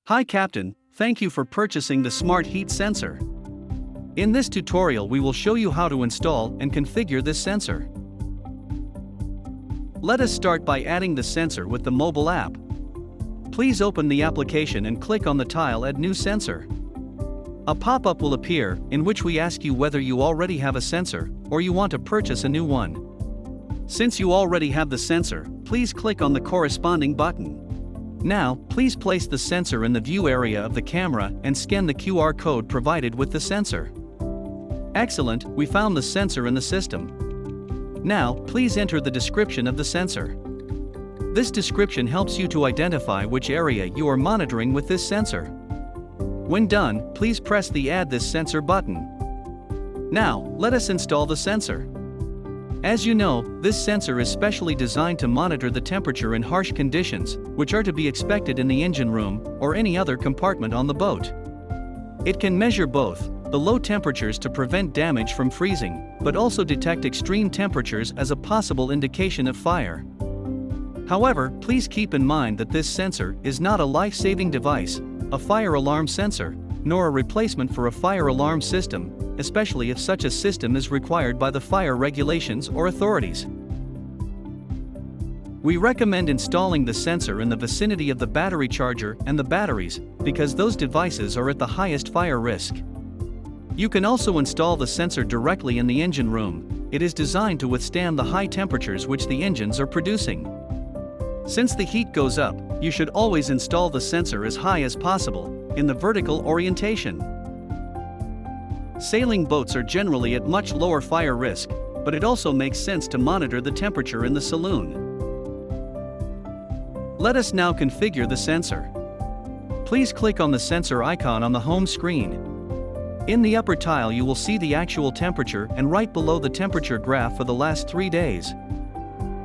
Hi Captain, thank you for purchasing the Smart Heat Sensor. In this tutorial we will show you how to install and configure this sensor. Let us start by adding the sensor with the mobile app. Please open the application and click on the tile Add New Sensor. A pop-up will appear, in which we ask you whether you already have a sensor, or you want to purchase a new one. Since you already have the sensor, please click on the corresponding button. Now, please place the sensor in the view area of the camera and scan the QR code provided with the sensor. Excellent, we found the sensor in the system. Now, please enter the description of the sensor. This description helps you to identify which area you are monitoring with this sensor. When done, please press the Add this sensor button. Now, let us install the sensor. As you know, this sensor is specially designed to monitor the temperature in harsh conditions, which are to be expected in the engine room or any other compartment on the boat. It can measure both the low temperatures to prevent damage from freezing, but also detect extreme temperatures as a possible indication of fire. However, please keep in mind that this sensor is not a life-saving device, a fire alarm sensor, nor a replacement for a fire alarm system, especially if such a system is required by the fire regulations or authorities. We recommend installing the sensor in the vicinity of the battery charger and the batteries, because those devices are at the highest fire risk. You can also install the sensor directly in the engine room. It is designed to withstand the high temperatures which the engines are producing. Since the heat goes up, you should always install the sensor as high as possible, in the vertical orientation. Sailing boats are generally at much lower fire risk, but it also makes sense to monitor the temperature in the saloon. Let us now configure the sensor. Please click on the sensor icon on the home screen. In the upper tile you will see the actual temperature and right below the temperature graph for the last 3 days.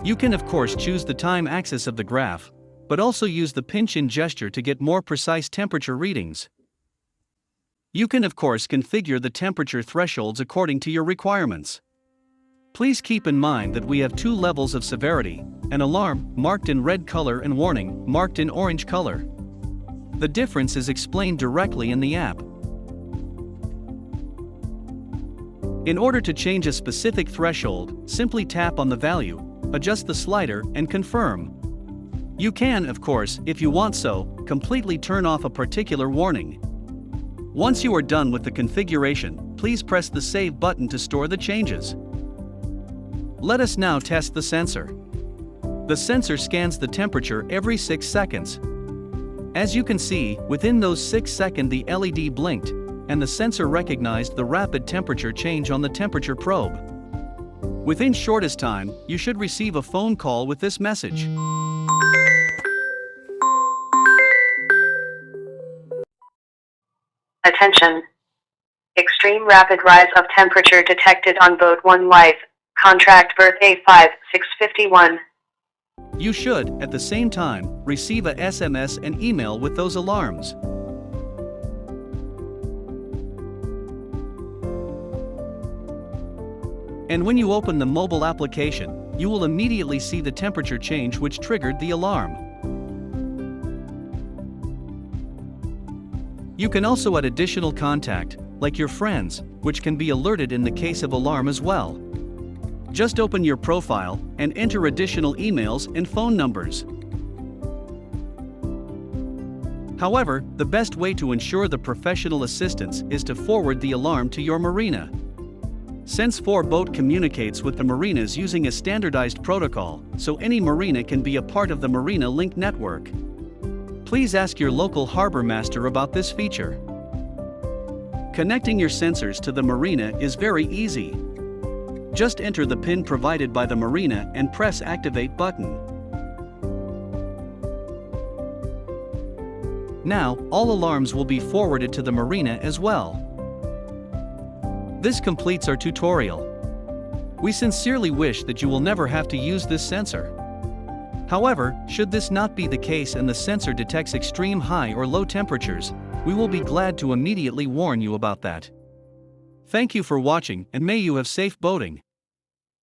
You can of course choose the time axis of the graph, but also use the pinch-in gesture to get more precise temperature readings. You can of course configure the temperature thresholds according to your requirements. Please keep in mind that we have 2 levels of severity, an alarm marked in red color and warning marked in orange color. The difference is explained directly in the app. In order to change a specific threshold, simply tap on the value, adjust the slider, and confirm. You can, of course, if you want so, completely turn off a particular warning. Once you are done with the configuration, please press the Save button to store the changes. Let us now test the sensor. The sensor scans the temperature every 6 seconds. As you can see, within those 6 seconds the LED blinked, and the sensor recognized the rapid temperature change on the temperature probe. Within shortest time, you should receive a phone call with this message. Attention. Extreme rapid rise of temperature detected on boat 1 Life, contract berth A5651. You should, at the same time, receive a SMS and email with those alarms. And when you open the mobile application, you will immediately see the temperature change which triggered the alarm. You can also add additional contact, like your friends, which can be alerted in the case of alarm as well. Just open your profile and enter additional emails and phone numbers. However, the best way to ensure the professional assistance is to forward the alarm to your marina. Sense4 Boat communicates with the marinas using a standardized protocol, so any marina can be a part of the Marina Link network. Please ask your local harbor master about this feature. Connecting your sensors to the marina is very easy. Just enter the PIN provided by the marina and press Activate button. Now, all alarms will be forwarded to the marina as well. This completes our tutorial. We sincerely wish that you will never have to use this sensor. However, should this not be the case and the sensor detects extreme high or low temperatures, we will be glad to immediately warn you about that. Thank you for watching and may you have safe boating.